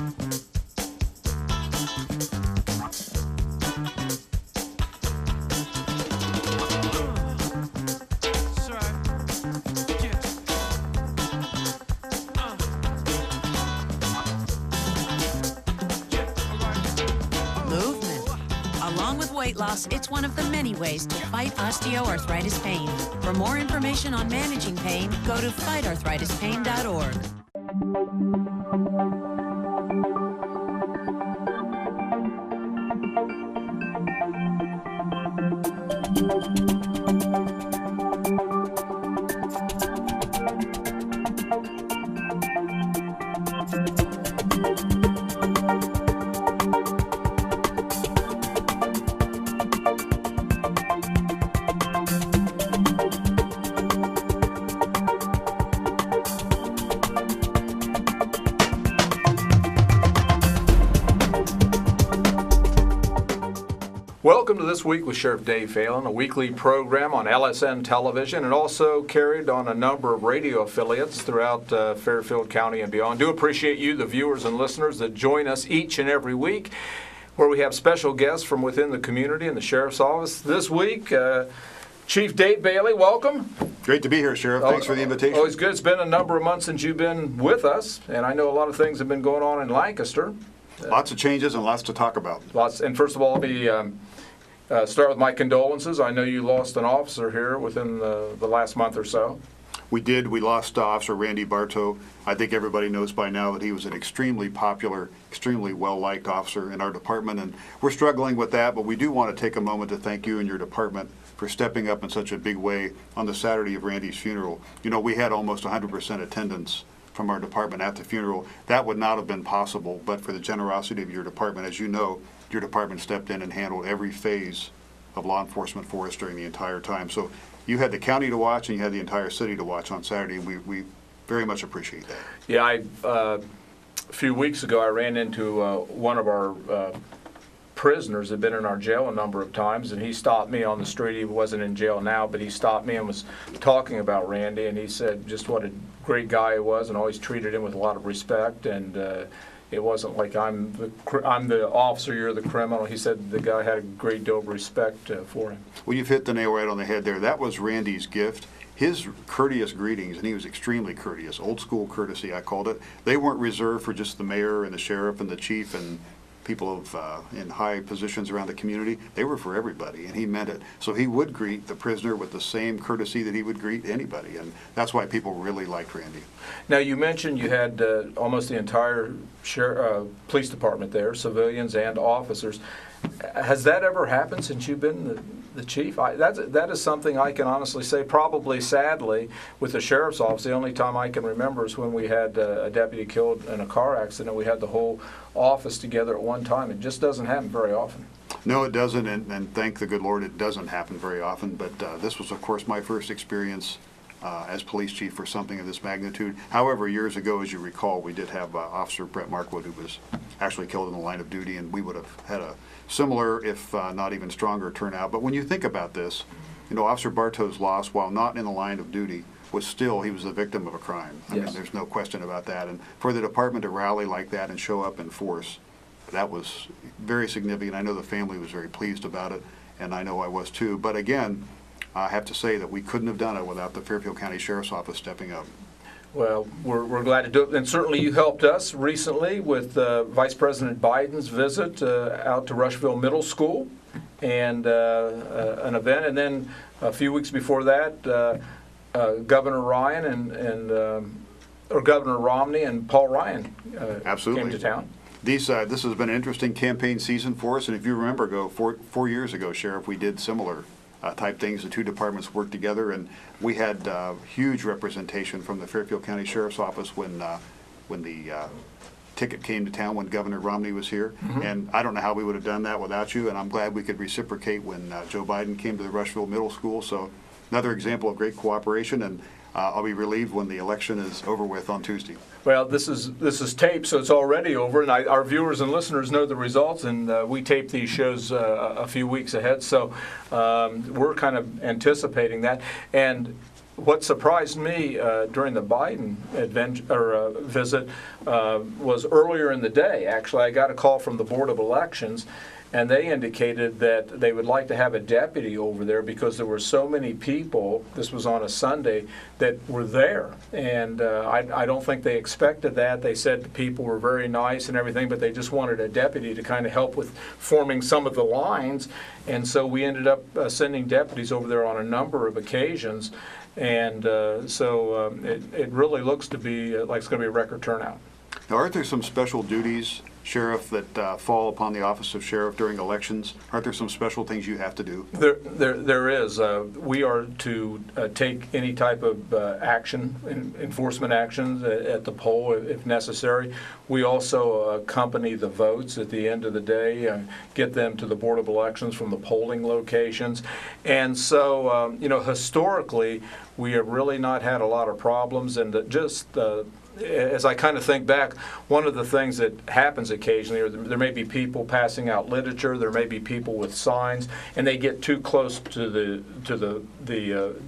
Along with weight loss, it's one of the many ways to fight osteoarthritis pain. For more information on managing pain, go to fightarthritispain.org. Welcome to This Week with Sheriff Dave Phalen, a weekly program on LSN television and also carried on a number of radio affiliates throughout Fairfield County and beyond. Do appreciate you, the viewers and listeners that join us each and every week, where we have special guests from within the community and the Sheriff's Office. This week, Chief Dave Bailey, welcome. Great to be here, Sheriff. Thanks for the invitation. Always good. It's been a number of months since you've been with us, and I know a lot of things have been going on in Lancaster. Lots of changes and lots to talk about. Lots. And first of all, I'll be start with my condolences. I know you lost an officer here within the last month or so. We did. We lost Officer Randy Bartow. I think everybody knows by now that he was an extremely popular, extremely well-liked officer in our department, and we're struggling with that, but we do want to take a moment to thank you and your department for stepping up in such a big way on the Saturday of Randy's funeral. You know, we had almost 100% attendance from our department at the funeral. That would not have been possible but for the generosity of your department. As you know, your department stepped in and handled every phase of law enforcement for us during the entire time. So you had the county to watch and you had the entire city to watch on Saturday, and we very much appreciate that. Yeah, a few weeks ago I ran into one of our prisoners had been in our jail a number of times, and he stopped me on the street. He wasn't in jail now, but he stopped me and was talking about Randy, and he said just what a great guy he was and always treated him with a lot of respect, and it wasn't like I'm the officer, you're the criminal. He said the guy had a great deal of respect for him. Well, you've hit the nail right on the head there. That was Randy's gift. His courteous greetings, and he was extremely courteous, old school courtesy I called it. They weren't reserved for just the mayor and the sheriff and the chief and people in high positions around the community. They were for everybody, and he meant it. So he would greet the prisoner with the same courtesy that he would greet anybody, and that's why people really liked Randy. Now, you mentioned you had almost the entire police department there, civilians and officers. Has that ever happened since you've been the chief? That is something I can honestly say, probably sadly, with the sheriff's office, the only time I can remember is when we had a deputy killed in a car accident. We had the whole office together at one time. It just doesn't happen very often. No, it doesn't, and thank the good Lord it doesn't happen very often, but this was, of course, my first experience as police chief for something of this magnitude. However, years ago, as you recall, we did have Officer Brett Markwood, who was actually killed in the line of duty, and we would have had a similar, if not even stronger, turnout. But when you think about this, you know, Officer Bartow's loss, while not in the line of duty, was still, he was the victim of a crime. I mean, there's no question about that. And for the department to rally like that and show up in force, that was very significant. I know the family was very pleased about it, and I know I was too. But again, I have to say that we couldn't have done it without the Fairfield County Sheriff's Office stepping up. Well, we're glad to do it, and certainly you helped us recently with Vice President Biden's visit out to Rushville Middle School and an event, and then a few weeks before that, Governor Governor Romney and Paul Ryan came to town. This has been an interesting campaign season for us, and if you remember, four years ago, Sheriff, we did similar type things. The two departments worked together, and we had huge representation from the Fairfield County Sheriff's Office when the ticket came to town when Governor Romney was here. Mm-hmm. And I don't know how we would have done that without you, and I'm glad we could reciprocate when Joe Biden came to the Rushville Middle School. So another example of great cooperation, and I'll be relieved when the election is over with on Tuesday. Well, this is taped, so it's already over, and our viewers and listeners know the results, and we tape these shows a few weeks ahead, so we're kind of anticipating that. And what surprised me during the Biden visit was earlier in the day. Actually, I got a call from the Board of Elections, and they indicated that they would like to have a deputy over there because there were so many people, this was on a Sunday, that were there. And I don't think they expected that. They said the people were very nice and everything, but they just wanted a deputy to kind of help with forming some of the lines. And so we ended up sending deputies over there on a number of occasions. And so it really looks to be like it's going to be a record turnout. Now, aren't there some special duties, Sheriff, that fall upon the office of sheriff during elections? Aren't there some special things you have to do? There is. We are to take any type of action, enforcement actions at the poll if necessary. We also accompany the votes at the end of the day, get them to the Board of Elections from the polling locations. And so, historically, we have really not had a lot of problems, and as I kind of think back, one of the things that happens occasionally, or there may be people passing out literature, there may be people with signs, and they get too close to the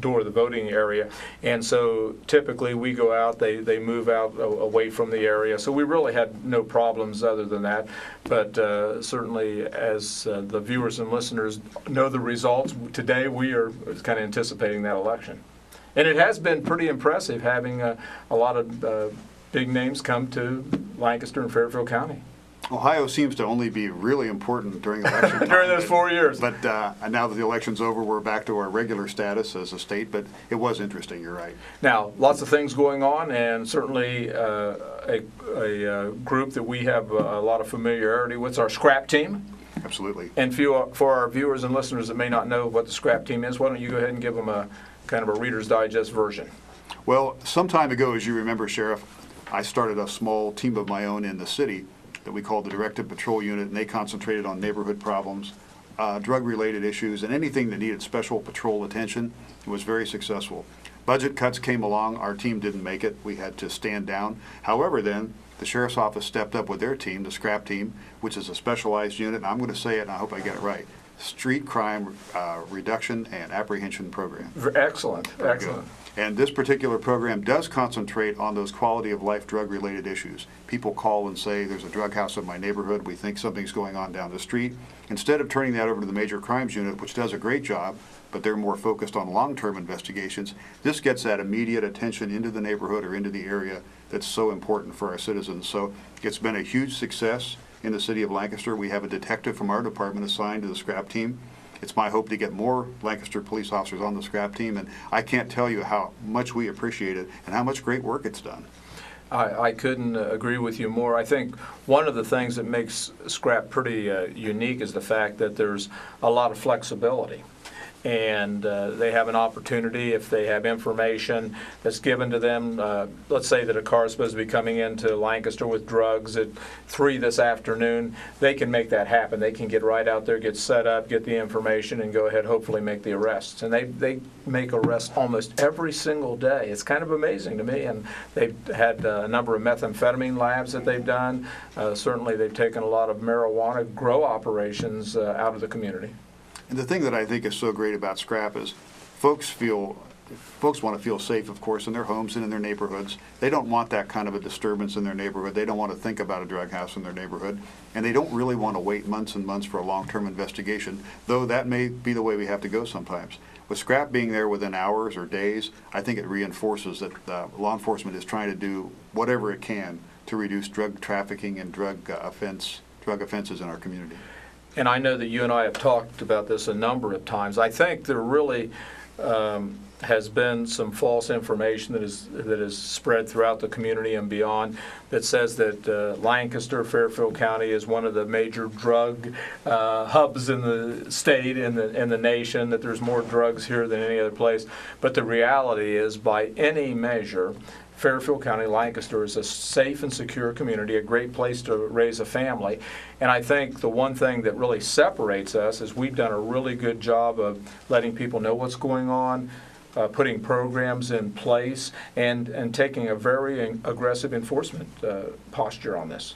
door of the voting area, and so typically we go out, they move out away from the area. So we really had no problems other than that, but certainly as the viewers and listeners know the results, today we are kind of anticipating that election. And it has been pretty impressive having a lot of big names come to Lancaster and Fairfield County. Ohio seems to only be really important during election time. During those 4 years. But now that the election's over, we're back to our regular status as a state, but it was interesting, you're right. Now, lots of things going on, and certainly a group that we have a lot of familiarity with is our scrap team. Absolutely. And for our viewers and listeners that may not know what the scrap team is, why don't you go ahead and give them a kind of a Reader's Digest version. Well, some time ago, as you remember, Sheriff, I started a small team of my own in the city that we called the Directed Patrol Unit, and they concentrated on neighborhood problems, drug-related issues, and anything that needed special patrol attention. It was very successful. Budget cuts came along. Our team didn't make it. We had to stand down. However, then, the Sheriff's Office stepped up with their team, the scrap team, which is a specialized unit, and I'm going to say it, and I hope I get it right. Street Crime Reduction and Apprehension Program. Excellent, excellent. And this particular program does concentrate on those quality of life drug-related issues. People call and say, there's a drug house in my neighborhood, we think something's going on down the street. Instead of turning that over to the Major Crimes Unit, which does a great job, but they're more focused on long-term investigations, this gets that immediate attention into the neighborhood or into the area that's so important for our citizens. So it's been a huge success in the city of Lancaster. We have a detective from our department assigned to the scrap team. It's my hope to get more Lancaster police officers on the scrap team, and I can't tell you how much we appreciate it and how much great work it's done. I couldn't agree with you more. I think one of the things that makes scrap pretty unique is the fact that there's a lot of flexibility. And they have an opportunity, if they have information that's given to them, let's say that a car is supposed to be coming into Lancaster with drugs at 3 this afternoon, they can make that happen. They can get right out there, get set up, get the information, and go ahead, hopefully make the arrests. And they make arrests almost every single day. It's kind of amazing to me. And they've had a number of methamphetamine labs that they've done. Certainly they've taken a lot of marijuana grow operations out of the community. And the thing that I think is so great about scrap is folks want to feel safe, of course, in their homes and in their neighborhoods. They don't want that kind of a disturbance in their neighborhood. They don't want to think about a drug house in their neighborhood. And they don't really want to wait months and months for a long-term investigation, though that may be the way we have to go sometimes. With scrap being there within hours or days, I think it reinforces that law enforcement is trying to do whatever it can to reduce drug trafficking and drug offenses in our community. And I know that you and I have talked about this a number of times. I think there really has been some false information that is spread throughout the community and beyond that says that Lancaster, Fairfield County is one of the major drug hubs in the state and the nation, that there's more drugs here than any other place. But the reality is, by any measure, Fairfield County, Lancaster is a safe and secure community, a great place to raise a family. And I think the one thing that really separates us is we've done a really good job of letting people know what's going on, putting programs in place, and taking a very aggressive enforcement posture on this.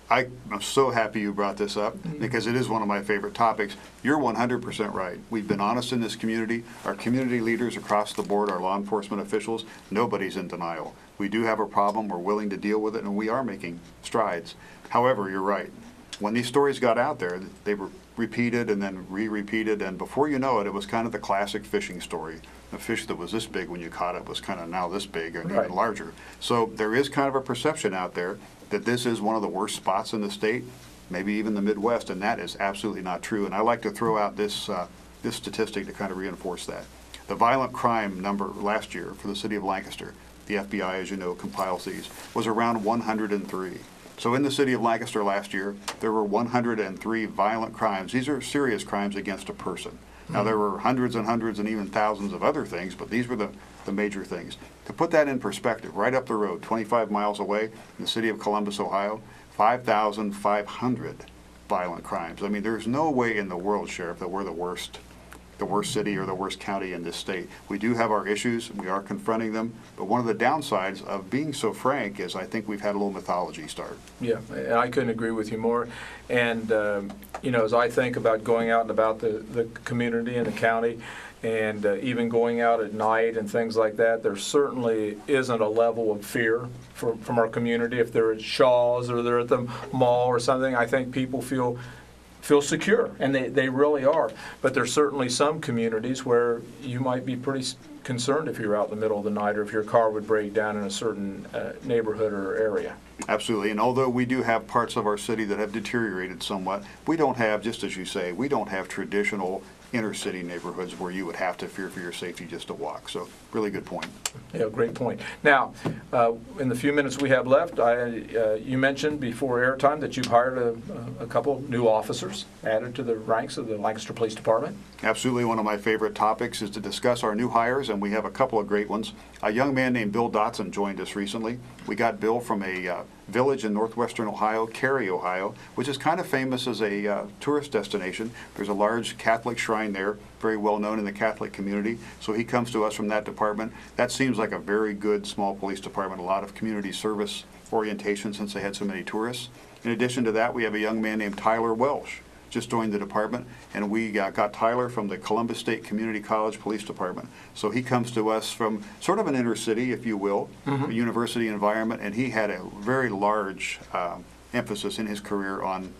I'm so happy you brought this up because it is one of my favorite topics. You're 100% right. We've been honest in this community. Our community leaders across the board, our law enforcement officials, nobody's in denial. We do have a problem. We're willing to deal with it, and we are making strides. However, you're right. When these stories got out there, they were repeated and then re-repeated, and before you know it, it was kind of the classic fishing story. A fish that was this big when you caught it was kind of now this big and Right. even larger. So there is kind of a perception out there that this is one of the worst spots in the state, maybe even the Midwest, and that is absolutely not true. And I like to throw out this statistic to kind of reinforce that. The violent crime number last year for the city of Lancaster, the FBI, as you know, compiles these, was around 103. So in the city of Lancaster last year, there were 103 violent crimes. These are serious crimes against a person. Now, there were hundreds and hundreds and even thousands of other things, but these were the major things. To put that in perspective, right up the road, 25 miles away, in the city of Columbus, Ohio, 5,500 violent crimes. I mean, there's no way in the world, Sheriff, that we're the worst city or the worst county in this state. We do have our issues. We are confronting them. But one of the downsides of being so frank is I think we've had a little mythology start. Yeah, and I couldn't agree with you more. And, as I think about going out and about the community and the county, and even going out at night and things like that, there certainly isn't a level of fear from our community. If they're at Shaw's or they're at the mall or something, I think people feel secure, and they really are. But there's certainly some communities where you might be pretty concerned if you're out in the middle of the night or if your car would break down in a certain neighborhood or area. Absolutely, and although we do have parts of our city that have deteriorated somewhat, we don't have, just as you say, we don't have traditional inner city neighborhoods where you would have to fear for your safety just to walk. So really good point. Yeah, great point. Now, in the few minutes we have left, you mentioned before airtime that you've hired a couple new officers added to the ranks of the Lancaster Police Department. Absolutely, one of my favorite topics is to discuss our new hires, and we have a couple of great ones. A young man named Bill Dotson joined us recently. We got Bill from a village in northwestern Ohio, Cary, Ohio, which is kind of famous as a tourist destination. There's a large Catholic shrine there, very well known in the Catholic community. So he comes to us from that department. That seems like a very good small police department, a lot of community service orientation since they had so many tourists. In addition to that, we have a young man named Tyler Welsh, just joined the department, and we got Tyler from the Columbus State Community College Police Department. So he comes to us from sort of an inner city, if you will, a university environment, and he had a very large emphasis in his career on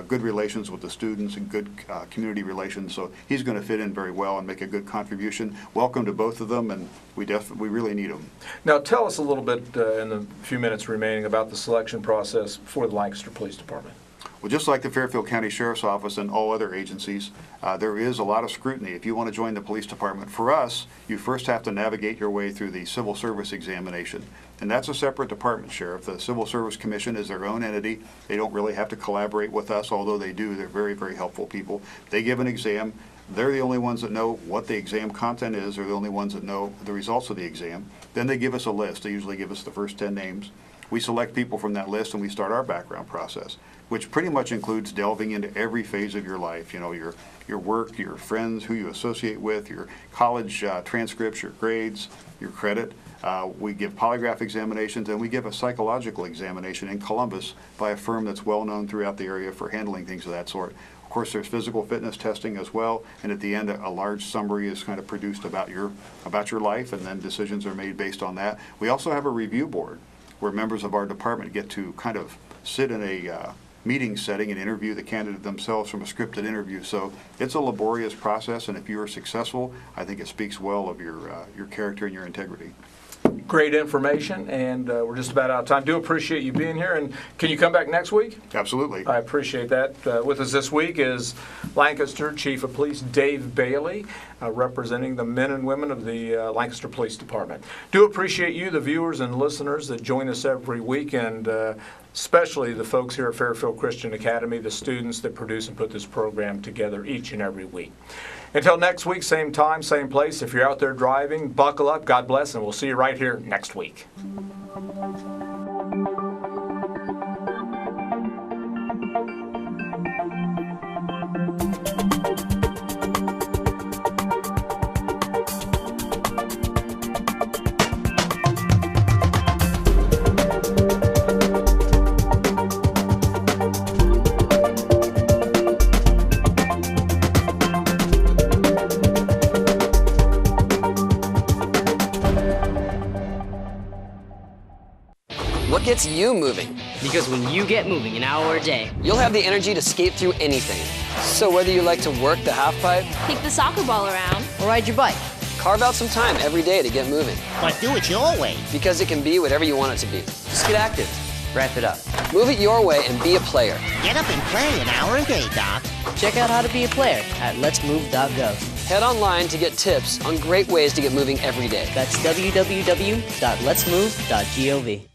good relations with the students and good community relations. So he's going to fit in very well and make a good contribution. Welcome to both of them, and we really need them. Now, tell us a little bit in the few minutes remaining about the selection process for the Lancaster Police Department. Well, just like the Fairfield County Sheriff's Office and all other agencies, there is a lot of scrutiny if you want to join the police department. For us, you first have to navigate your way through the civil service examination. And that's a separate department, Sheriff. The Civil Service Commission is their own entity. They don't really have to collaborate with us, although they do. They're very, very helpful people. They give an exam. They're the only ones that know what the exam content is. They're the only ones that know the results of the exam. Then they give us a list. They usually give us the first 10 names. We select people from that list and we start our background process, which pretty much includes delving into every phase of your life. You know, your work, your friends, who you associate with, your college transcripts, your grades, your credit. We give polygraph examinations, and we give a psychological examination in Columbus by a firm that's well known throughout the area for handling things of that sort. Of course, there's physical fitness testing as well, and at the end, a large summary is kind of produced about your life, and then decisions are made based on that. We also have a review board where members of our department get to kind of sit in a meeting setting and interview the candidate themselves from a scripted interview. So it's a laborious process, and if you are successful, I think it speaks well of your character and your integrity. Great information, and we're just about out of time. Do appreciate you being here, and can you come back next week? Absolutely. I appreciate that. With us this week is Lancaster Chief of Police Dave Bailey, representing the men and women of the Lancaster Police Department. Do appreciate you, the viewers and listeners that join us every week, and especially the folks here at Fairfield Christian Academy, the students that produce and put this program together each and every week. Until next week, same time, same place. If you're out there driving, buckle up, God bless, and we'll see you right here next week. gets you moving. Because when you get moving an hour a day, You'll have the energy to skate through anything. So whether you like to work the half pipe, Kick the soccer ball around. or ride your bike. carve out some time every day to get moving. But do it your way. Because it can be whatever you want it to be. Just get active. Wrap it up. Move it your way and be a player. Get up and play an hour a day, Doc. Check out how to be a player at letsmove.gov. Head online to get tips on great ways to get moving every day. That's www.letsmove.gov.